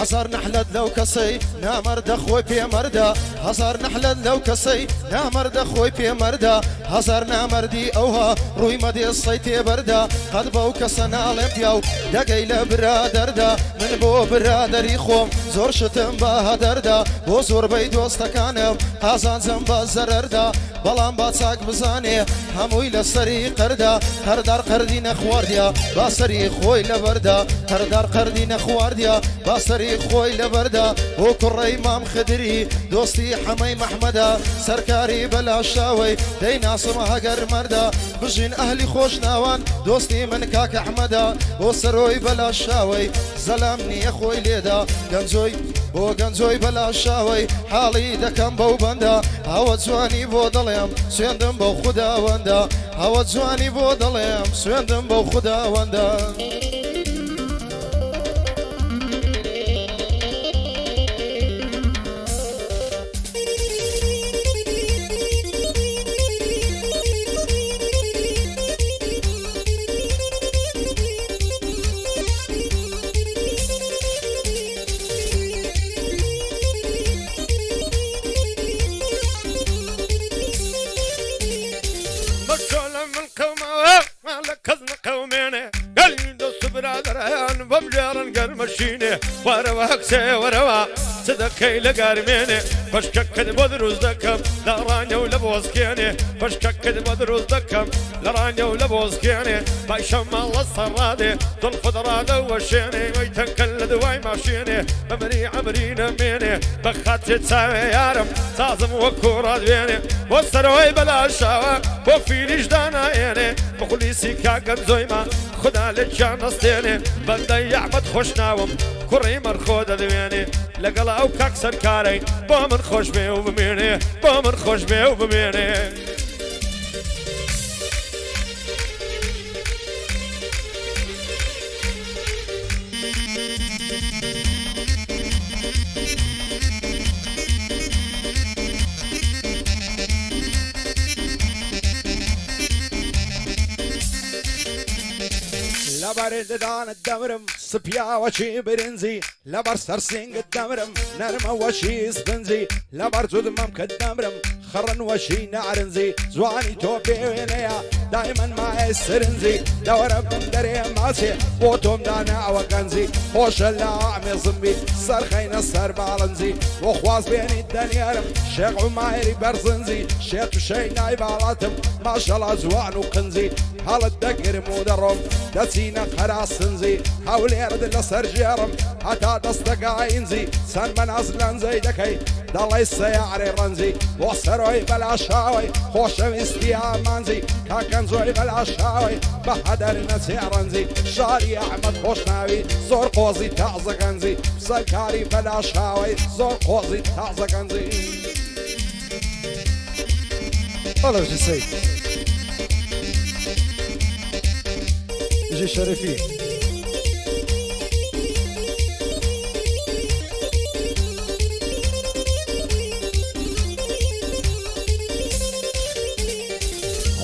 هزار نحلد لو كسي نامرد خوي بي مردا هزار نحلد لو كسي نامرد خوي بي مردا هزار نامردي اوها روي مدي الصيتي بردا قد بو كسنا لمبياو دقي لبرادر دا من بو برادري خوم زور شتم بهدر دا بو زور بي دوستكانم هزان زنبا زرر دا بلان باتساك بزاني هموي لسري قردا هردار قردي نخوارديا باسري خوي لبردا هردار قردي نخوارديا باسري خوي لبردا وكر امام خدري دوستي حمي محمدا سركاري بلا شاوي دينا صمها قر مردا بجين اهلي خوش ناوان دوستي من كاك احمدا وسروي بلا شاوي زلمني يا خوي ليدا قنزوي بو قنزوي بلا شاوي حالي دكم بو بندا هوا جواني بو ضليم سويندم بو خدا وندا هوا جواني بو ضليم سويندم بو خدا وندا وروا صدقي لقارميني فشكك بدروز دكم لرانيا ولبوز كيني فشكك بدروز دكم لرانيا ولبوز كيني بايشم الله الصرادي ضل خضرة وشيني ويتنكل دواي ماشيني بمري عمرينا ميني بخات تساوي يارم صازم وكورات بيني وسروي بلا شاوة وفي جدانا عيني بخليسي كاقم زويما خدا لجان استيني بندي احمد خوش ناوم كوري مرخود دويني لقل او كاك سركاري بامن خوش بي وبميني بامن خوش بي وبميني لبر ددان الدمرم صبيا وشي برنزي لبر سرسينج الدمرم نرمى وشي سبنزي لبر زود ممك الدمرم خرن وشي نعرنزي زواني توبي وينيا دايما معي سرنزي دور بندري ماسي بوتوم دانا وكنزي خوش اللاعمي زمبي سرخين السر بالنزي وخواز بيني الدنيارم شيخ عمايري برزنزي شيخ شي نايب علاتم ما شاء الله زوان وقنزي هل الدقر مودرم دسينا خلاص سنزي حاول يرد لسر جيرم حتى دستق عينزي سن من أصلا زي دكي دالله السياري رنزي وصروي بلا شاوي خوش مستيا منزي كاكنزوي بلا شاوي بحدر نسي رنزي شاري أحمد خوش ناوي زور قوزي تعزق انزي سلكاري بلا شاوي زور قوزي تعزق انزي والله وش السيد يجي شرفي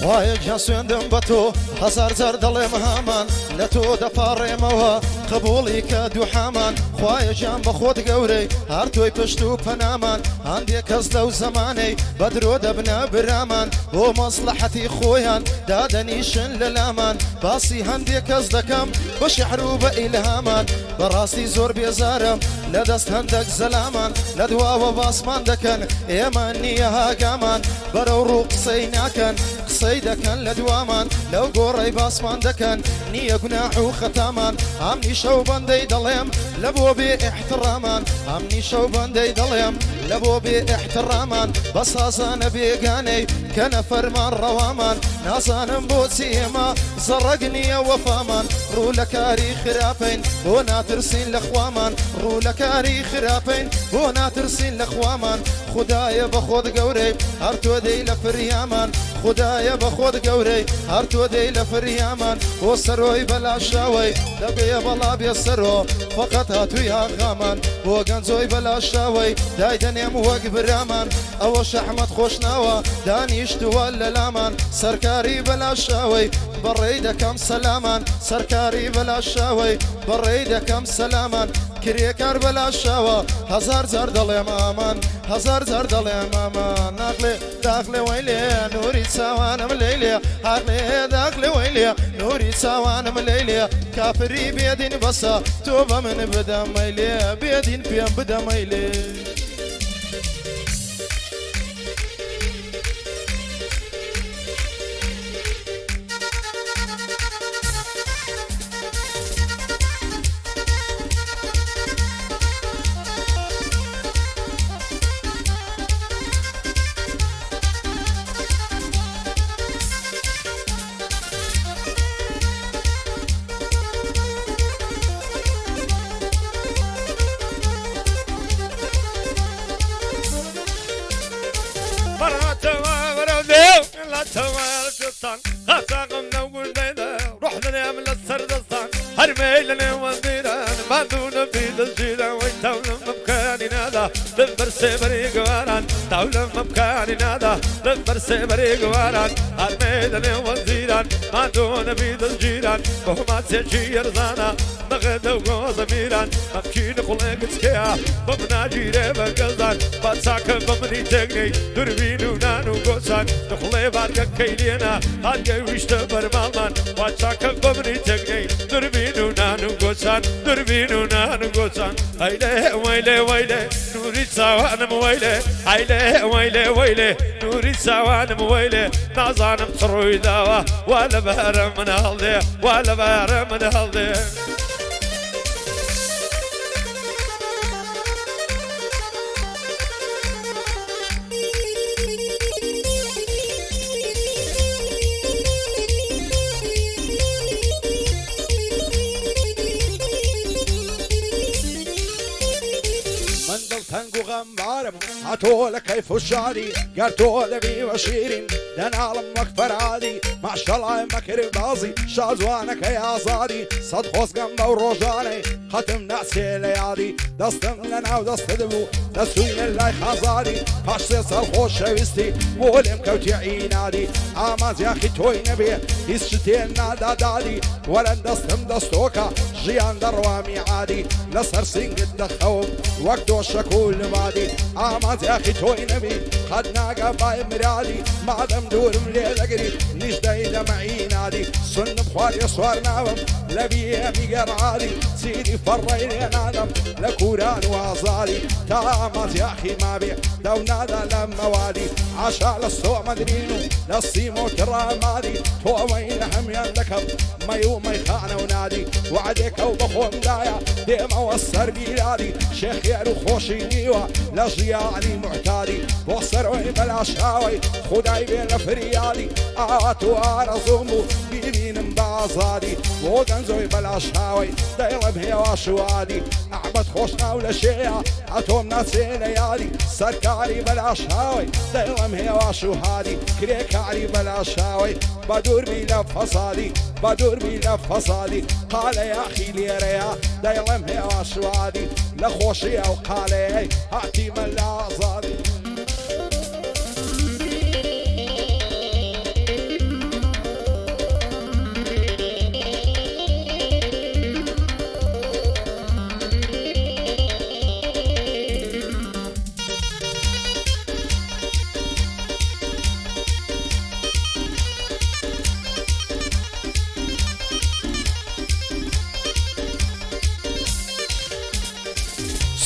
خواهي جاسوين دم بتو هزار زر دلي مهامان لتو دفاري موها قبولي كدو حامان خواهي جان بخود قوري هارتوي پشتو پنامان عندي كز لو زماني بدرو دبنا برامان ومصلحتي خويان دادنيشن للامان باسي هندي كز دكم بشحرو بإلهامان براسي زور بيزارم لدست هندك زلامان لدوا وباسمان دكن يماني هاقامان برو روق سيناكن قصيدكن لدوامان لو قوري باسمان دكن نية قناح وختامان عمني شو بندي دليم لبو باحترامان عمني شو بندي دليم لبو باحترامان بس هزان بيقاني كان فرمان روامان ناسان بوتسيما زرقني وفامان رولكاري خرافين هنا ترسين لخوامان رولكاري خرافين هنا ترسين لخوامان خدايا بخود قوري هرتو دي لفريامان خدايا بخود قوري هرتو دي لفريامان وسروي بلا شاوي دقيا بلا بيسرو فقط هاتو يا غامان وقنزوي بلا شاوي دايدن يم وق برامان اوش احمد خوشناوا دانيشتو ولا لامان سركاري بلا شاوي بريده كم سلامان سركاري بلا شاوي بريده كم سلامان كري كربلا الشوا هزار زار دلم امان هزار زار دلم امان نقلي داخلي ويلي نوري سوان مليلي عقلي داخلي ويلي نوري سوان مليلي كافري بيدين بسا توبة من بدا ميلي بيدين بيان بدا ميلي رحنا من السردستان هرميلنا وزيران ما دون بيد الجيران ويتولى مبكاني نادا دبر سبري قواران تولى مبكاني نادا دبر سبري قواران هرميلنا وزيران ما دون بيد الجيران وهما تسجي يرزانا مغدا وزميران مبكين خلق تسكيا بمنا جيري بقزان باتساك بمني تقني دربينو نانو قوسان نخلي بارك كيلينا هادي ويشتبر مالمان باتساك بمني تقني دربينو نانو قوسان دربينو نانو قوسان هايلي ويلي ويلي نوري سوانم ويلي هايلي ويلي ويلي نوري سوانم ويلي نازانم تروي داوا ولا بهرم من هالدي ولا بهرم من هالدي تنقو غمبارم عطول كيف الشادي قرطول بي وشيرين دان عالم مكفر عادي ما شاء الله مكر بازي شازوانك يا زادي صد خوص قم وروجاني ختم ناسي ليادي دستم لنا ودست دبو دستوين اللي خازادي فاشسي صالخوش شويستي مولم كوتي عينادي عماز ياخي توي نبي يسشتين نادا دادي ولن دستم دستوكا جيان دروامي عادي لسر سنگ الدخوم وقتو شكول مادي عماز ياخي توي نبي خدنا قباي مرادي معدم دور مليل اقري نجدي دمعي نادي سن بخواري صوار ناوم لبي امي قرعادي سيدي فرين نادم لكوران وازالي تامات يا اخي ما بيع دو نادا لما وادي عشاء للسوء مدرينو للصيمو كرامادي تو وين حميان لكب ما يوم ما يخانا ونادي وعديك وبخو مدايا ديما وصر بيلادي شيخ يارو خوشي نيوه لجيالي معتادي وصر وين بلا شاوي خداي بين فريالي آتو آرزومو بيبين مبازادي وغنزوي بلا شاوي دايلب هيوا شوادي أعبد خوشنا ولا شيا عتوم ناسي ليالي سركاري بلا شاوي دايلم هيوا شوهادي كريكاري بلا شاوي بدور بلا فصادي بدور بلا فصادي قال يا أخي ليريا دايلم هيوا شوادي لخوشي أو قالي هاتي ملا زادي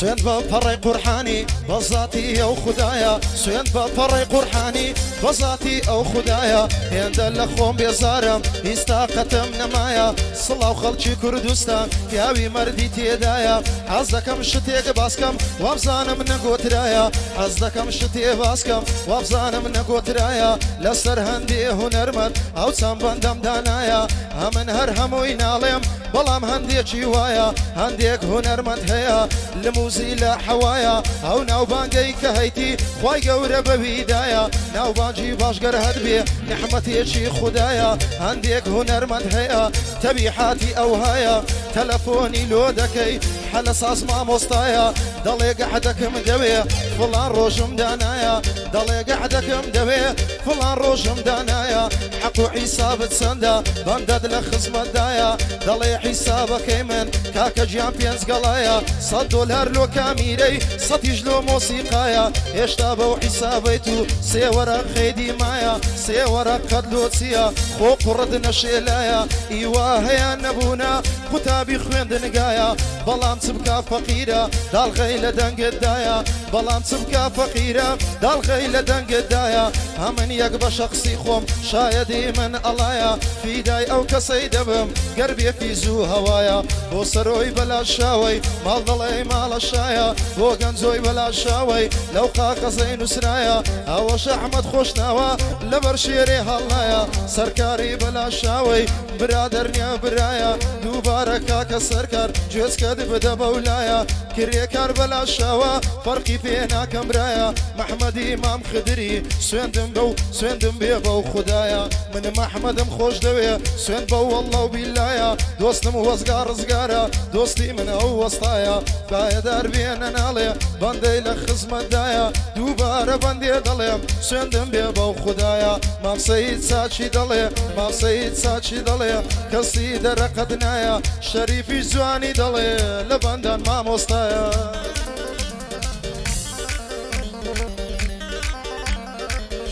سوين بفري قرحاني بزاتي او خدايا سوين بفري قرحاني بزاتي او خدايا يندل خوم بيزارم استاقتم نمايا صلاة وخلشي كردستان ياوي مردي تيدايا حزدكم شتيك باسكم وابزانم نقوت رايا حزدكم شتي باسكم وابزانم نقوت رايا لسر هندي هنرمد او سنبندم دانايا همن هرهم ويناليم بلام هنديك وايا هنديك هنرمند هيا لموزيلا حوايا او ناوبانجي كهيتي خواي قورة ببيدايا ناوبانجي باشقر هدبي نحمتي شي خدايا هنديك هنرمند هيا تبيحاتي او هايا تلفوني لودكي فتح لساس مامۆستایە دەڵێ گەحدەکەم دەوێ فڵان ڕۆژم دانایە دەڵێ گەحدەکەم دەوێ فڵان ڕۆژم دانایە حەق و حیسابت چەندە بەندەت لە خزمەتدایە دەڵێ حیسابەکەی من کاکە گیان پێنج گەڵایە $100 لۆ کامیرەی سەتیش لۆ مۆسیقایە هێشتا بەو حیسابەیت و سێوەرە خێدی مایە سێوەرە قەت لۆ چییە خۆ قوڕت نەشێلایە ئیوا هەیە نەبوونە قوتابی خوێندنگایە بەڵام چ بکە فەقیرە داڵغەی لە دەنگتدایە بەڵام چ بکە فەقیرە داڵغەی لە دەنگتدایە هەمن یەک بە شەخسی خۆم شایەدی من ئەڵایە فیدای ئەو کەسەی دەبم گەر بێفی زوو هەوایە بۆ سەرۆی بەلا شاوەی ماڵ دەڵێ ماڵە شایە بۆ گەنجۆی بەلا شاوەی لەو قاقەزەی نووسرایە ئەوەش ئەحمەد خۆشناوە لەبەر شێرێ هەڵایە سەرکاری بەلا شاوەی برادەر نییە برایە دووبارە کاکە سەرکار گوێزکەت بدە بەولایە کرێکار بەلا شاوە فەرقی پێ ناکەمرایە مححمەدی مام خدری سوێندم بە و سوێندم بێ بەو خوددایە من مححمەدم خۆش دەوێ سوێن بە وەڵڵە و بیلایە دۆستم وەزگار ڕزگارە دۆستی من ئەو وەستایە بایەدار بێنە ناڵێ بەندەی لە خزمەتدایە دووبارە بەندێ دەڵێم سوێندم بێ بەو خوددایە مامسەید چاچی دەڵێ مامسەید چاچی دەڵێ کەسی دەرەقەت نایە شەریفی جوانی دەڵێ لە بەندان مامۆستایە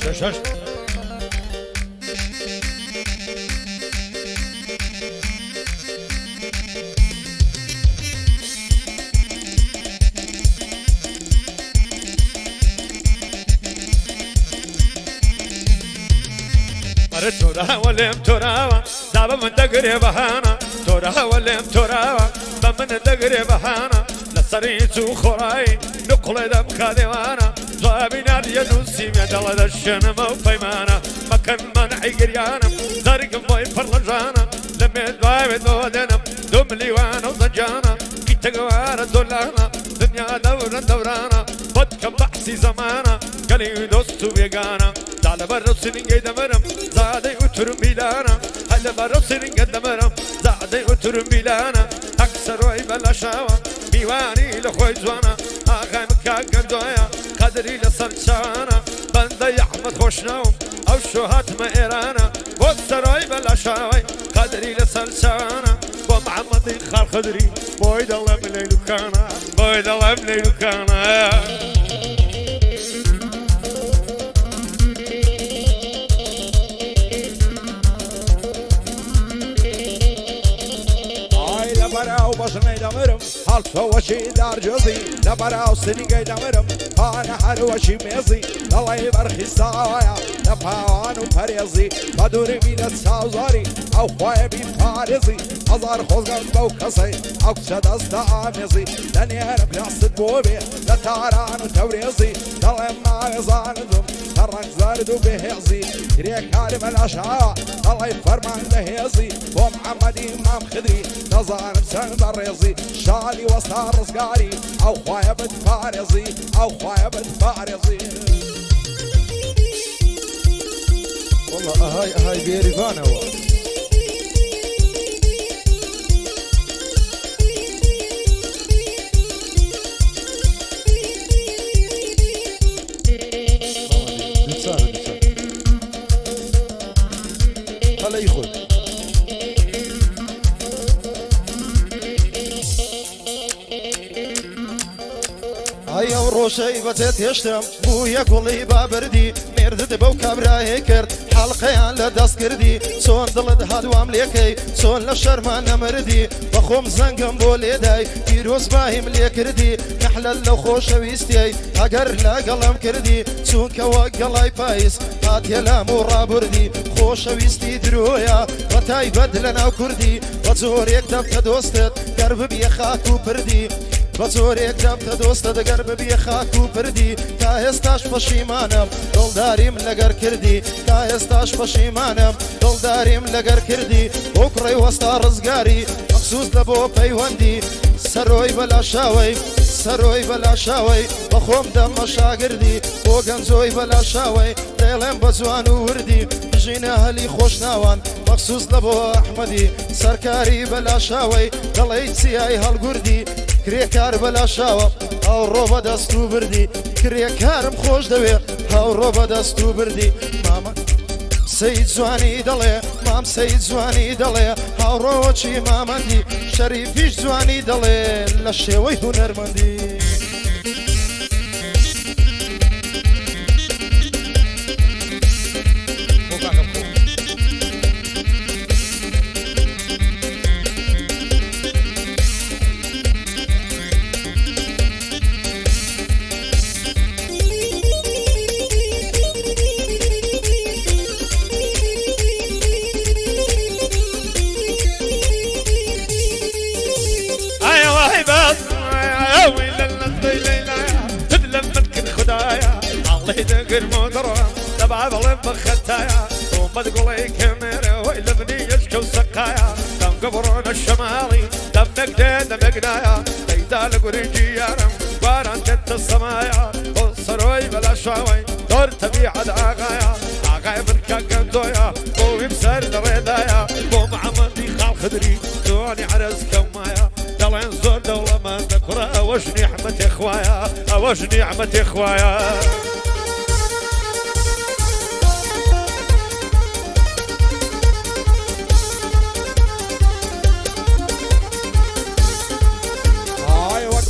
شش تورا ولم توراوا دابا من دقري بهانا تورا ولم توراوا بمن دقري بهانا لسريت وخراي نقل دم خادوانا جوابنا يدوسي من دل الشن موفيمانا مكان منعي قريانا زرق موي فرلجانا لميت بايب دودنا دملي وانا وزجانا كنت قوارا دولانا دنيا دورا دورانا vodka بحسي زمانا قالي دوستو بيقانا على برا سنين دمرم زادي وترم بيلانا على برا سنين دمرم زادي وترم بيلانا أكثر وعي بلا شاوة ميواني لخوي زوانا آخاي مكاكم دويا قدري لصر شاوانا بندي أحمد خوشناوم أو شوهات ما إيرانا أكثر وعي بلا شاوة قدري لصر شاوانا ومحمد خار خدري بويد الله من ليلو كانا بويد الله من ليلو كانا لبراو باشني دمرم حالتو وشي دار جوزي لبراو سنينجي دمرم انا حروشي ميزي الله يبرخي سايا لباوانو فريزي بدوري ميلت ساوزاري او خواه بي فارزي هزار خوزغن بو كسي او كسد استا عامزي دنيارم لحسد بوبي لتارانو توريزي دلم ماغزاندم ترك زاردو بهزي ريكاري من اشعاع الله يفرمان لهزي ومحمد امام خدري نظام سن بريزي شالي وصار رزقاري او خوايا بتفارزي او خوايا بتفارزي والله هاي بيريفانا هو هلا يخل هيا وروشي بتت هشتم بويا كلي بابردي مردد بو كبراي كرد حلقيان لدست كردي سون دلد هادوام ليكي سون لشرمان نمردي بخوم زنقم بوليداي تيروز باهم لي كردي نحلل لو خوش ويستي اگر لا قلم كردي سون كوا قلاي بايس هات يلا مورا بردي خوش ويستي درويا بتاي بدلنا وكردي بزور يكتب كدوستت قرب بيخاكو بردي بزورێک دەبتە دۆستە دەگەر ببیە خاک و پردی تا هێستاش پەشیمانم دڵداریم لەگەر کردی تا هێستاش پەشیمانم دڵداریم لەگەر کردی بۆ کوڕی وەستا ڕزگاری مەخسووس لە بۆ پەیوەندی سەرۆی بەلا شاوەی سەرۆی بەلا شاوەی بەخۆم دەمە شاگردی بۆ گەنجۆی بەلا شاوەی دەڵێم بە جوان و وردی ژینە هەلی خۆش ناوان مەخسووس لە بۆ ئەحمەدی سەرکاری بەلا شاوەی دەڵێی چیای هەڵگوردی کرێکار بەلا شاوە هاوڕۆ بە دەست و بردی کرێکارم خۆش دەوێ هاوڕۆ بە دەست و بردی مامە سەید جوانی دەڵێ مام سەید جوانی دەڵێ هاوڕۆوەچی مامەندی شەریفیش جوانی دەڵێ لە شێوەی هونەرمەندی دقر مدرة تبع ظلم بختايا وما تقولي كاميرا وإلا بنيتك وسقايا دم قبرون الشمالي دمك دمك نايا ليدا لقريجي يارم باران تنت السمايا وصروي بلا شاوي دور تبيع العقايا عقايا بركا قندويا قوي بسر الردايا قو معمدي خال خدري دوني عرز كمايا دلين زور دولة ما ذكرى اوش نعمة اخوايا اوش نعمة اخوايا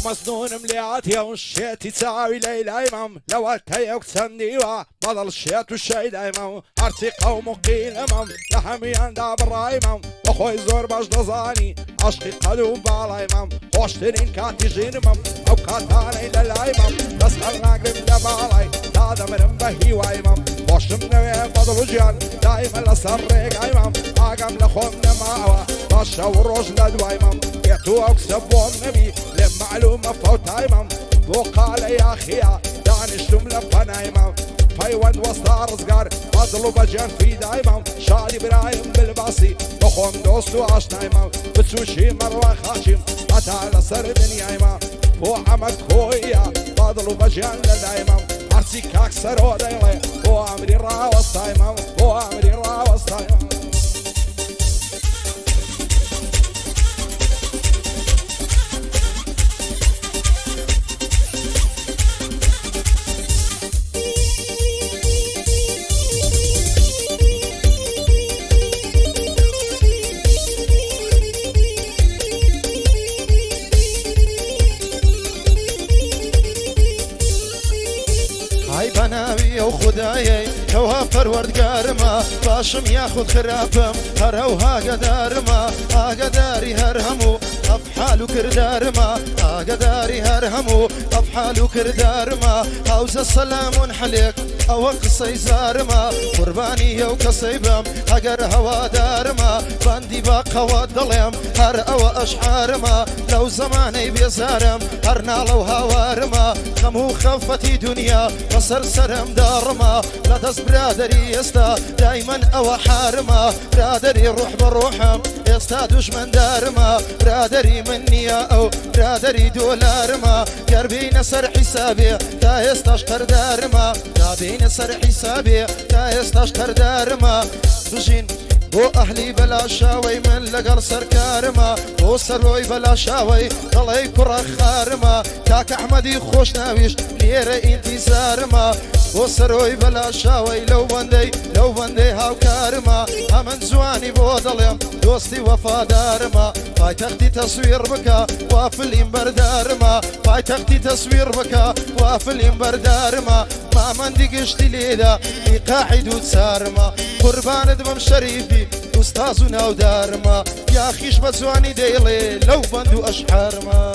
مسنون مليعاتي وشيتي تساوي ليلى امام لو التيوك سنديوا بدل الشيت والشيد امام ارتي قوم وقيل امام لحمي عند برا امام اخوي زور باش نظاني عشقي قلوب بالا امام خوش ترين كاتي جين امام او كاتاني للامام بس خلناك لبالاي هذا من بهي وامام خوش منوي بدل وجيان دايما لسرق امام اقام لخومنا معوا باشا وروج لدوا امام يتو اكسبون نبي معلومة فوت ايمم وقال يا اخيا دعني الشملة بنايمم فايوان وصار صغار فضلوا بجان في دايمم شادي برايم بالباسي بخوم دوستو عشنايمم بتسوشي مروة خاشم قطع لسردني ايمم وعمد خويا فضلوا بجان لدايمم عرسي كاكسر ودايلي وعمري راوس ايمم وعمري راوس ايمم بناوي وخدايي هوها فروردگار ما باشم ياخد خرابم هروها قدار ما قداري هرهمو افحال وكردار ما قداري هرهمو افحال وكردار ما هوز السلام حليك او قصي زار ما قرباني يو كصيبم اگر هوا دار ما باندي باقا ودلم هر او اشعار ما لو زماني بيزارم هر نالو هوار ما خمو خفتي دنيا بصر سرم دارما لا دست برادري يستا دايما او حارما برادري روح بروحم يستا دشمن دارما برادري مني او برادري دولارما قربين سر حسابي تا يستشتر دارما قربين سر حسابي تا يستشتر دارما بجين بو اهلي بلا شاوي من لقر سركارما بو سروي بلا شاوي طلعي كره خارما كاك احمدي خوش ناويش ليرة انتظارما بو سروي بلا شاوي لو بندي هاو كارما همن زواني بو ضليم دوستي وفادارما باي تختي تصوير بكا وافل انبردارما باي تختي تصوير بكا وافل انبردارما ما من دي قشتي ليدا قاعد وتسارما قربان دمم شريفي استاذ وناو دارما يا اخيش بزواني ديلي لو بندو اشحارما